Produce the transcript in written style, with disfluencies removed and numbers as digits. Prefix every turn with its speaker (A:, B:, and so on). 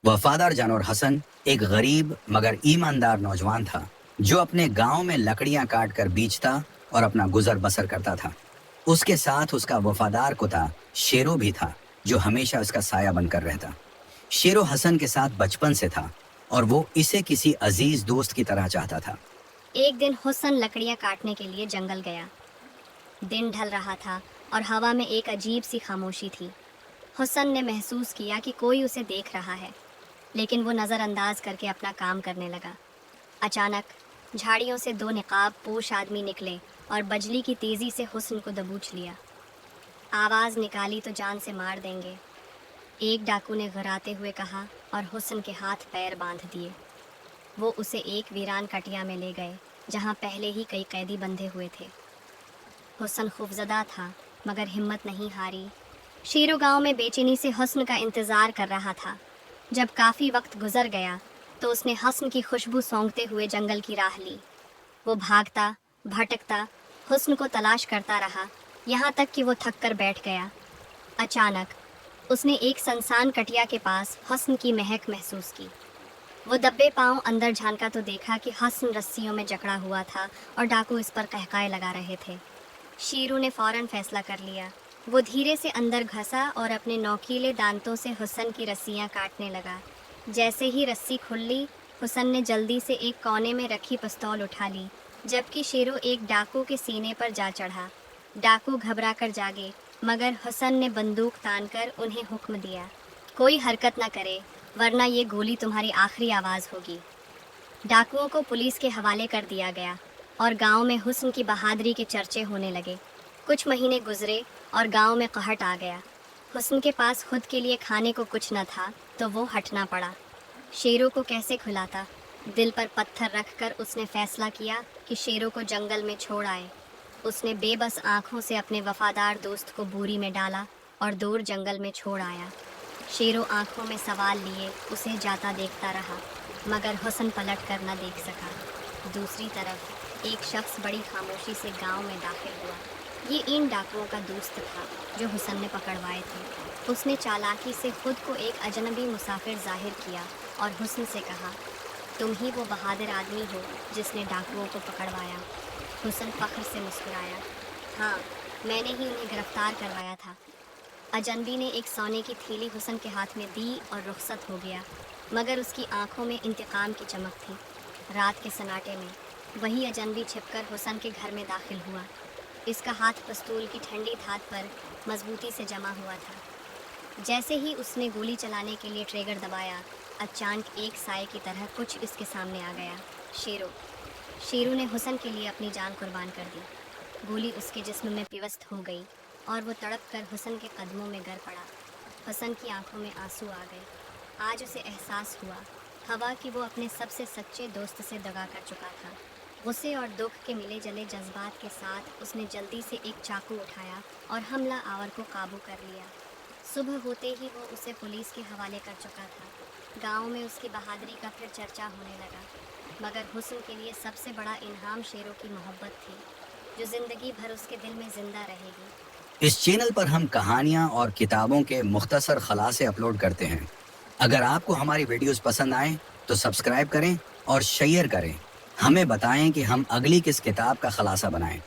A: वफादार जानवर हसन एक गरीब मगर ईमानदार नौजवान था जो अपने गांव में लकड़ियां काट कर बेचता और अपना गुजर बसर करता था। उसके साथ उसका वफादार कुत्ता शेरो भी था जो हमेशा उसका साया बनकर रहता। शेरो हसन के साथ बचपन से था और वो इसे किसी अजीज दोस्त की तरह चाहता था।
B: एक दिन हुसन लकड़ियां काटने के लिए जंगल गया। दिन ढल रहा था और हवा में एक अजीब सी खामोशी थी। हुसन ने महसूस किया कि कोई उसे देख रहा है, लेकिन वो नज़रअंदाज करके अपना काम करने लगा। अचानक झाड़ियों से दो निकाब पोश आदमी निकले और बजली की तेज़ी से हुस्न को दबोच लिया। आवाज़ निकाली तो जान से मार देंगे, एक डाकू ने घराते हुए कहा और हुस्न के हाथ पैर बांध दिए। वो उसे एक वीरान कटिया में ले गए जहाँ पहले ही कई कैदी बंधे हुए थे। हुस्न खौफजदा था मगर हिम्मत नहीं हारी। शेरो गांव में बेचैनी से हुस्न का इंतज़ार कर रहा था। जब काफ़ी वक्त गुजर गया तो उसने हुस्न की खुशबू सूंघते हुए जंगल की राह ली। वो भागता भटकता हुस्न को तलाश करता रहा, यहाँ तक कि वो थक कर बैठ गया। अचानक उसने एक सुनसान कटिया के पास हुस्न की महक महसूस की। वो दब्बे पांव अंदर झांका तो देखा कि हुस्न रस्सियों में जकड़ा हुआ था और डाकू इस पर कहकाए लगा रहे थे। शेरू ने फौरन फैसला कर लिया। वो धीरे से अंदर घसा और अपने नोकीले दांतों से हुस्न की रस्सियां काटने लगा। जैसे ही रस्सी खुली, हुस्न ने जल्दी से एक कोने में रखी पिस्तौल उठा ली, जबकि शेरू एक डाकू के सीने पर जा चढ़ा। डाकू घबरा कर जागे, मगर हुस्न ने बंदूक तानकर उन्हें हुक्म दिया, कोई हरकत न करे वरना ये गोली तुम्हारी आखिरी आवाज़ होगी। डाकुओं को पुलिस के हवाले कर दिया गया और गांव में हुस्न की बहादुरी के चर्चे होने लगे। कुछ महीने गुजरे और गांव में कहट आ गया। हुस्न के पास खुद के लिए खाने को कुछ न था तो वो हटना पड़ा। शेरों को कैसे खिलाता? दिल पर पत्थर रखकर उसने फैसला किया कि शेरों को जंगल में छोड़ आए। उसने बेबस आंखों से अपने वफादार दोस्त को बोरी में डाला और दूर जंगल में छोड़ आया। शेरों आंखों में सवाल लिए उसे जाता देखता रहा, मगर हुस्न पलट कर न देख सका। दूसरी तरफ एक शख्स बड़ी खामोशी से गांव में दाखिल हुआ। ये इन डाकुओं का दोस्त था जो हुस्न ने पकड़वाए थे। उसने चालाकी से खुद को एक अजनबी मुसाफिर जाहिर किया और हुस्न से कहा, तुम ही वो बहादुर आदमी हो जिसने डाकुओं को पकड़वाया। हुस्न फख्र से मुस्कुराया, हाँ, मैंने ही उन्हें गिरफ्तार करवाया था। अजनबी ने एक सोने की थैली हुस्न के हाथ में दी और रुखसत हो गया, मगर उसकी आंखों में इंतकाम की चमक थी। रात के सन्नाटे में वही अजनबी छिपकर हुस्न के घर में दाखिल हुआ। इसका हाथ पिस्तौल की ठंडी धात पर मजबूती से जमा हुआ था। जैसे ही उसने गोली चलाने के लिए ट्रिगर दबाया, अचानक एक साए की तरह कुछ इसके सामने आ गया। शेरू ने हुस्न के लिए अपनी जान कुर्बान कर दी। गोली उसके जिस्म में पिवस्त हो गई और वो तड़प कर हुस्न के कदमों में गिर पड़ा। हुस्न की आंखों में आंसू आ गए। आज उसे एहसास हुआ हवा कि वो अपने सबसे सच्चे दोस्त से दगा कर चुका था। गुस्से और दुख के मिले जले जज्बात के साथ उसने जल्दी से एक चाकू उठाया और हमला आवर को काबू कर लिया। सुबह होते ही वो उसे पुलिस के हवाले कर चुका था। गांव में उसकी बहादुरी का फिर चर्चा होने लगा, मगर हुस्न के लिए सबसे बड़ा इनाम शेरों की मोहब्बत थी, जो ज़िंदगी भर उसके दिल में ज़िंदा रहेगी।
A: इस चैनल पर हम कहानियाँ और किताबों के मुख्तसर खलासे अपलोड करते हैं। अगर आपको हमारी वीडियोस पसंद आए तो सब्सक्राइब करें और शेयर करें। हमें बताएं कि हम अगली किस किताब का खलासा बनाएं।